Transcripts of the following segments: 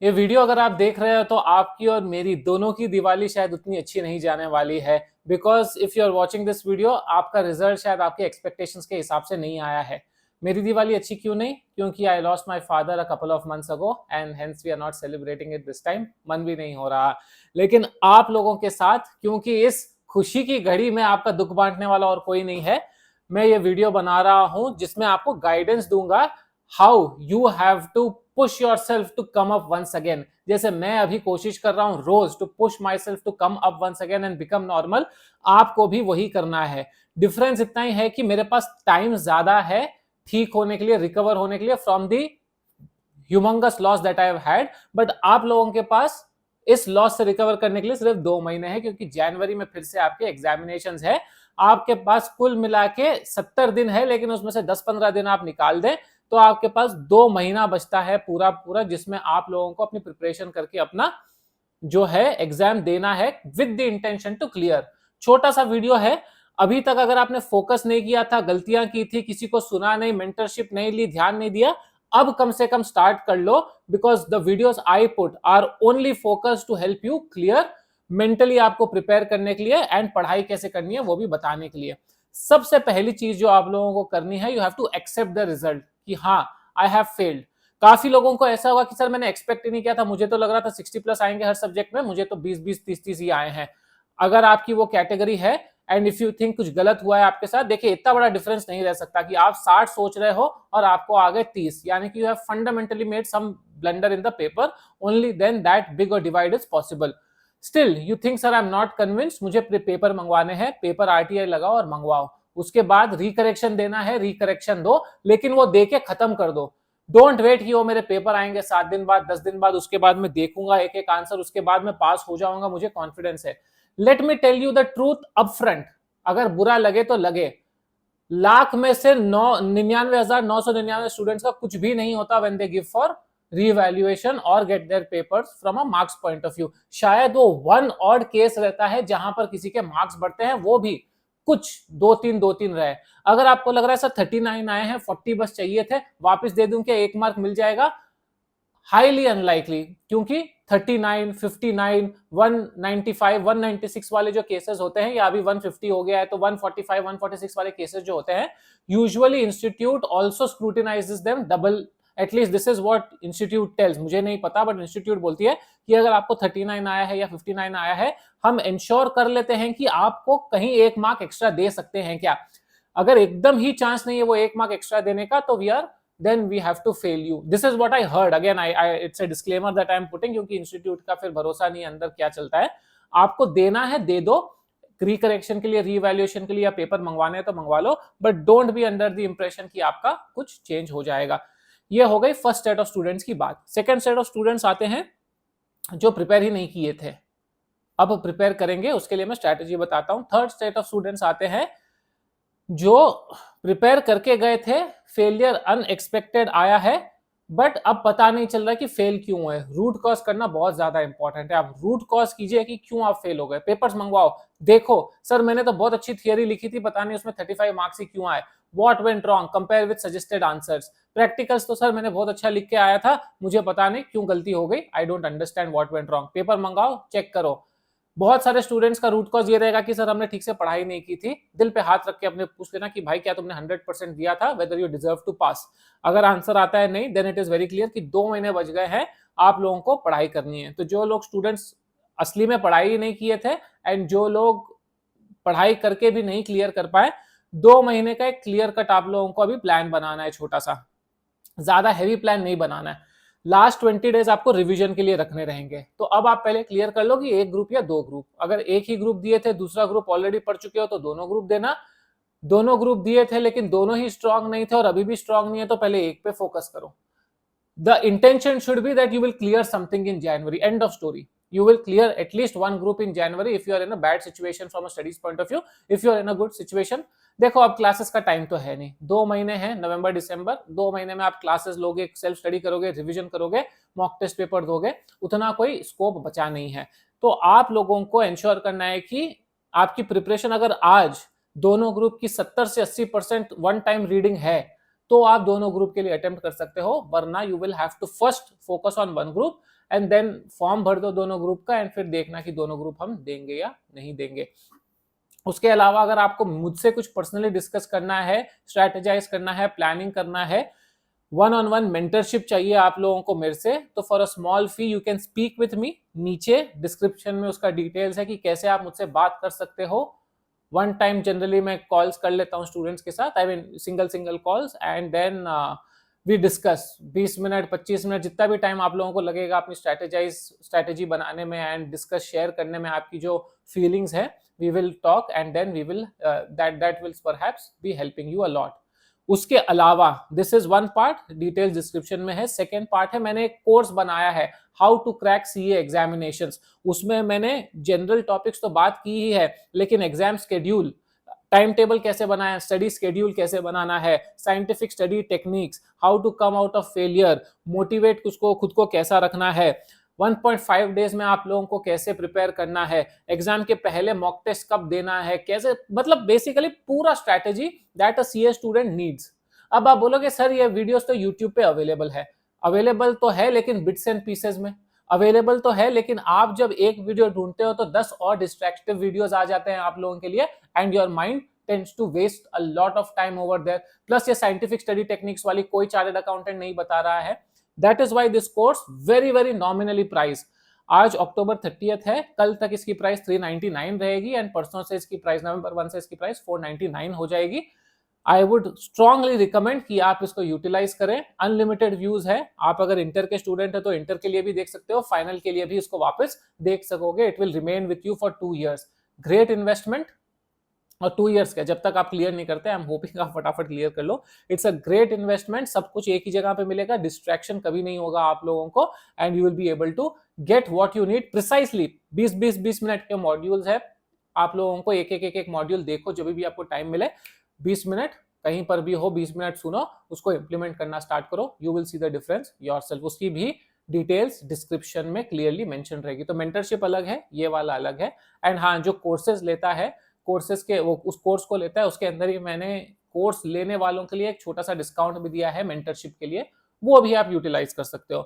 ये वीडियो अगर आप देख रहे हो तो आपकी और मेरी दोनों की दिवाली शायद उतनी अच्छी नहीं जाने वाली है, because if you are watching this video आपका रिजल्ट शायद आपके एक्सपेक्टेशंस के हिसाब से नहीं आया है। मेरी दिवाली अच्छी क्यों नहीं? क्योंकि I lost my father a couple of months ago and hence we are not celebrating it this time. मन भी नहीं हो रहा, लेकिन आप लोगों के साथ, क्योंकि इस खुशी की घड़ी में आपका दुख बांटने वाला और कोई नहीं है, मैं ये वीडियो बना रहा हूं जिसमें आपको गाइडेंस दूंगा how you have to push yourself to come up once again. जैसे मैं अभी कोशिश कर रहा हूं रोज to push myself to come up once again and become normal, आपको भी वही करना है। डिफरेंस इतना ही है कि मेरे पास टाइम ज्यादा है ठीक होने के लिए, रिकवर होने के लिए from the humongous loss that I have had, but आप लोगों के पास इस लॉस से रिकवर करने के लिए सिर्फ 2 महीने हैं, क्योंकि जनवरी में फिर से आपके एग्जामिनेशंस है। आपके पास कुल मिला के 70 दिन है, लेकिन उसमें से 10-15 दिन आप निकाल दें तो आपके पास 2 महीना बचता है पूरा पूरा, जिसमें आप लोगों को अपनी प्रिपरेशन करके अपना जो है एग्जाम देना है with the intention to clear. छोटा सा वीडियो है। अभी तक अगर आपने फोकस नहीं किया था, गलतियां की थी, किसी को सुना नहीं, मेंटरशिप नहीं ली, ध्यान नहीं दिया, अब कम से कम स्टार्ट कर लो, because the videos I put are only focus to help you clear, mentally आपको प्रिपेयर करने के लिए एंड पढ़ाई कैसे करनी है वो भी बताने के लिए। सबसे पहली चीज जो आप लोगों को करनी है, you have to accept the result कि हाँ आई हैव फेल्ड। काफी लोगों को ऐसा होगा कि सर मैंने एक्सपेक्ट ही नहीं किया था, मुझे तो लग रहा था 60+ आएंगे हर सब्जेक्ट में, मुझे तो 20-20 30-30 ही आए हैं। अगर आपकी वो कैटेगरी है एंड इफ यू थिंक कुछ गलत हुआ है आपके साथ, देखिए इतना बड़ा डिफरेंस नहीं रह सकता कि आप 60 सोच रहे हो और आपको आ गए 30, यानी कि you have fundamentally made some blunder in the paper, only then that big or divide is possible. Still you think sir I am not convinced, मुझे पेपर मंगवाने हैं, पेपर आरटीआई लगाओ और मंगवाओ, उसके बाद रिकरेक्शन देना है, रिकरेक्शन दो, लेकिन वो दे के खत्म कर दो। डोंट वेट कि वो मेरे पेपर आएंगे 7 दिन बाद, 10 दिन बाद, उसके बाद मैं देखूंगा एक एक आंसर, उसके बाद मैं पास हो जाऊंगा, मुझे कॉन्फिडेंस है। Let me tell you the truth up front, अगर बुरा लगे तो लगे, लाख में से 99,999 स्टूडेंट्स का कुछ भी नहीं होता when they give for revaluation or get their papers from a marks point of view. शायद वो वन ऑड केस रहता है जहां पर किसी के मार्क्स बढ़ते हैं, वो भी कुछ 2-3 रहे। अगर आपको लग रहा है सर 39 आए हैं, 40 बस चाहिए थे, वापस दे दूं क्या, 1 मार्क मिल जाएगा? हाईली अनलाइकली, क्योंकि 39, 59, 195, 196 वाले जो केसेस होते हैं, या अभी 150 हो गया है तो 145, 146 वाले केसेस जो होते हैं, usually institute also scrutinises them double. At least this is what institute tells, मुझे नहीं पता, बट इंस्टीट्यूट बोलती है कि अगर आपको 39 आया है या 59 आया है, हम इंश्योर कर लेते हैं कि आपको कहीं 1 मार्क एक्स्ट्रा दे सकते हैं क्या। अगर एकदम ही चांस नहीं है वो 1 मार्क एक्स्ट्रा देने का, तो we are then we have to fail you. This is what I heard. Again, it's a disclaimer that I am putting, क्योंकि इंस्टीट्यूट का फिर भरोसा नहीं अंदर क्या चलता है। आपको देना है दे दो, रिकरेक्शन के लिए, रीवैल्यूएशन के लिए या पेपर मंगवाने तो मंगवा लो, but don't be under the impression कि आपका कुछ चेंज हो जाएगा। ये हो गई फर्स्ट सेट ऑफ स्टूडेंट्स की बात। सेकेंड सेट ऑफ स्टूडेंट्स आते हैं जो प्रिपेयर ही नहीं किए थे, अब प्रिपेयर करेंगे, उसके लिए मैं स्ट्रैटेजी बताता हूं। थर्ड सेट ऑफ स्टूडेंट्स आते हैं जो प्रिपेयर करके गए थे, फेलियर अनएक्सपेक्टेड आया है, बट अब पता नहीं चल रहा कि फेल क्यों है। रूट कॉज करना बहुत ज्यादा इंपॉर्टेंट है। आप रूट कॉज कीजिए कि क्यों आप फेल हो गए, पेपर्स मंगवाओ, देखो सर मैंने तो बहुत अच्छी थियरी लिखी थी, पता नहीं उसमें 35 मार्क्स ही क्यों आए, what went wrong, compare with suggested answers. Practicals तो सर मैंने बहुत अच्छा लिख के आया था, मुझे पता नहीं क्यों गलती हो गई, I don't understand what went wrong. Paper मंगाओ, चेक करो। बहुत सारे स्टूडेंट्स का रूट कॉज ये रहेगा कि सर हमने ठीक से पढ़ाई नहीं की थी। दिल पे हाथ रख के अपने पूछ लेना कि भाई क्या तुमने 100% दिया था, whether you deserve to pass. अगर आंसर आता है नहीं, then it is very clear कि 2 महीने बच गए हैं, आप लोगों को पढ़ाई करनी है। तो जो लोग स्टूडेंट्स असली में पढ़ाई नहीं किए थे एंड जो लोग पढ़ाई करके भी नहीं क्लियर कर पाए, 2 महीने का एक क्लियर कट आप लोगों को अभी प्लान बनाना है, छोटा सा, ज्यादा हैवी प्लान नहीं बनाना है। लास्ट 20 डेज आपको रिवीजन के लिए रखने रहेंगे। तो अब आप पहले क्लियर कर लो कि एक ग्रुप या 2 ग्रुप, अगर एक ही ग्रुप दिए थे, दूसरा ग्रुप ऑलरेडी पढ़ चुके हो तो दोनों ग्रुप देना। दोनों ग्रुप दिए थे लेकिन दोनों ही स्ट्रांग नहीं थे और अभी भी स्ट्रांग नहीं है, तो पहले एक पे फोकस करो। The intention should be that you will clear something in January. End of story. You will clear at least one group in January if you are in a bad situation from a studies point of view. If you are in a good situation, देखो अब classes का time तो है नहीं, 2 महीने हैं, नवंबर दिसंबर, 2 महीने में आप क्लासेस लोगे, सेल्फ स्टडी करोगे, रिवीजन करोगे, मॉक टेस्ट पेपर दोगे, उतना कोई स्कोप बचा नहीं है। तो आप लोगों को इंश्योर करना है कि आपकी प्रिपरेशन, अगर आज दोनों ग्रुप की 70 से 80% वन टाइम रीडिंग है तो आप दोनों ग्रुप के लिए अटेम्प्ट कर सकते हो, वरना you will have to first focus on one group and then form भर दो दोनों ग्रुप का एंड फिर देखना कि दोनों ग्रुप हम देंगे या नहीं देंगे। उसके अलावा अगर आपको मुझसे कुछ पर्सनली डिस्कस करना है, स्ट्रेटेजाइज करना है, प्लानिंग करना है, वन ऑन वन मेंटरशिप चाहिए आप लोगों को मेरे से, तो for a small fee you can speak with me. नीचे डिस्क्रिप्शन में उसका डिटेल्स है कि कैसे आप मुझसे बात कर सकते हो। वन टाइम जनरली मैं कॉल्स कर लेता हूँ स्टूडेंट्स के साथ, I mean single calls, and then we discuss 20 minute 25 minute जितना भी टाइम आप लोगों को लगेगा अपनी स्ट्रेटेजी बनाने में एंड डिस्कस शेयर करने में, आपकी जो फीलिंग्स है, we will talk and then we will that will perhaps be helping you a lot। उसके अलावा this is one part, details description में है। सेकेंड पार्ट है, मैंने एक कोर्स बनाया है how to crack CA examinations. उसमें मैंने जनरल टॉपिक्स तो बात की ही है, लेकिन एग्जाम शेड्यूल, टाइम टेबल कैसे बनाया, स्टडी शेड्यूल कैसे बनाना है, scientific study techniques, how to come out of failure, motivate उसको खुद को कैसा रखना है, 1.5 डेज में आप लोगों को कैसे प्रिपेयर करना है, एग्जाम के पहले मॉक टेस्ट कब देना है, कैसे, मतलब बेसिकली पूरा strategy that a CA student needs. अब आप बोलोगे सर ये वीडियोस तो यूट्यूब पे अवेलेबल है, अवेलेबल तो है लेकिन बिट्स एंड पीसेस में अवेलेबल तो है, लेकिन आप जब एक वीडियो ढूंढते हो तो 10 और डिस्ट्रैक्टिव वीडियोस आ जाते हैं आप लोगों के लिए, and your mind tends to waste a lot of time over there. Plus ये साइंटिफिक स्टडी टेक्निक्स वाली कोई चार्टर्ड अकाउंटेंट नहीं बता रहा है। That is why this course very nominally price. आज अक्टूबर 30th है, कल तक इसकी प्राइस 399 रहेगी एंड परसों से इसकी प्राइस, नवंबर 1 से इसकी प्राइस 499 हो जाएगी। आई वुड स्ट्रांगली रिकमेंड कि आप इसको यूटिलाइज करें। अनलिमिटेड व्यूज है, आप अगर इंटर के स्टूडेंट है तो इंटर के लिए भी देख सकते हो, फाइनल के लिए भी इसको वापस देख सकोगे। It will remain with you for 2 years। Great investment, और 2 years का जब तक आप क्लियर नहीं करते, आई एम होपिंग आप फटाफट क्लियर कर लो। इट्स अ ग्रेट इन्वेस्टमेंट, सब कुछ एक ही जगह पे मिलेगा, डिस्ट्रैक्शन कभी नहीं होगा आप लोगों को, and you will be able to get what you need precisely. 20 minute के मॉड्यूल्स है, आप लोगों को एक मॉड्यूल देखो जब भी आपको टाइम मिले, 20 मिनट कहीं पर भी हो, 20 मिनट सुनो, उसको इंप्लीमेंट करना स्टार्ट करो, you will see the difference yourself. उसकी भी डिटेल्स डिस्क्रिप्शन में क्लियरली मेंशन रहेगी। तो मेंटरशिप अलग है, ये वाला अलग है। एंड हाँ, जो कोर्सेज लेता है, कोर्सेज के वो उस कोर्स को लेता है, उसके अंदर ही मैंने कोर्स लेने वालों के लिए एक छोटा सा डिस्काउंट भी दिया है मेंटरशिप के लिए, वो भी आप यूटिलाइज कर सकते हो।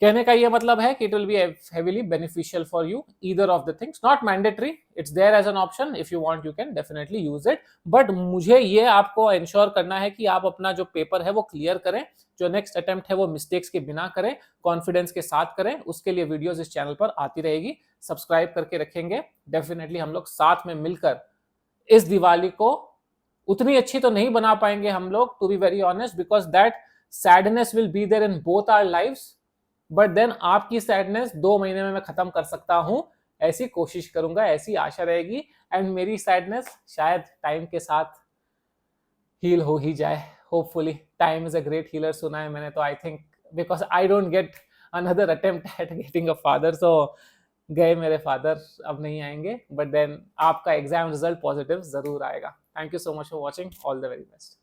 कहने का ये मतलब है कि it will be heavily beneficial for you, either of the things, not mandatory, it's there as an option, if you want you can definitely use it. But मुझे ये आपको इंश्योर करना है कि आप अपना जो पेपर है वो क्लियर करें, जो नेक्स्ट अटेम्प्ट है वो मिस्टेक्स के बिना करें, कॉन्फिडेंस के साथ करें। उसके लिए वीडियोस इस चैनल पर आती रहेगी, सब्सक्राइब करके रखेंगे। डेफिनेटली हम लोग साथ में मिलकर इस दिवाली को उतनी अच्छी तो नहीं बना पाएंगे हम लोग, to be very honest, because that sadness will be there in both our lives, but then आपकी सैडनेस 2 महीने में मैं खत्म कर सकता हूं, ऐसी कोशिश करूंगा, ऐसी आशा रहेगी। एंड मेरी सैडनेस शायद टाइम के साथ हील हो ही जाए, hopefully. Time is a great healer सुना है मैंने, तो I think because I don't get another attempt at getting a father, so गए मेरे फादर, अब नहीं आएंगे, बट देन आपका एग्जाम रिजल्ट पॉजिटिव जरूर आएगा। Thank you so much for watching, all the very best.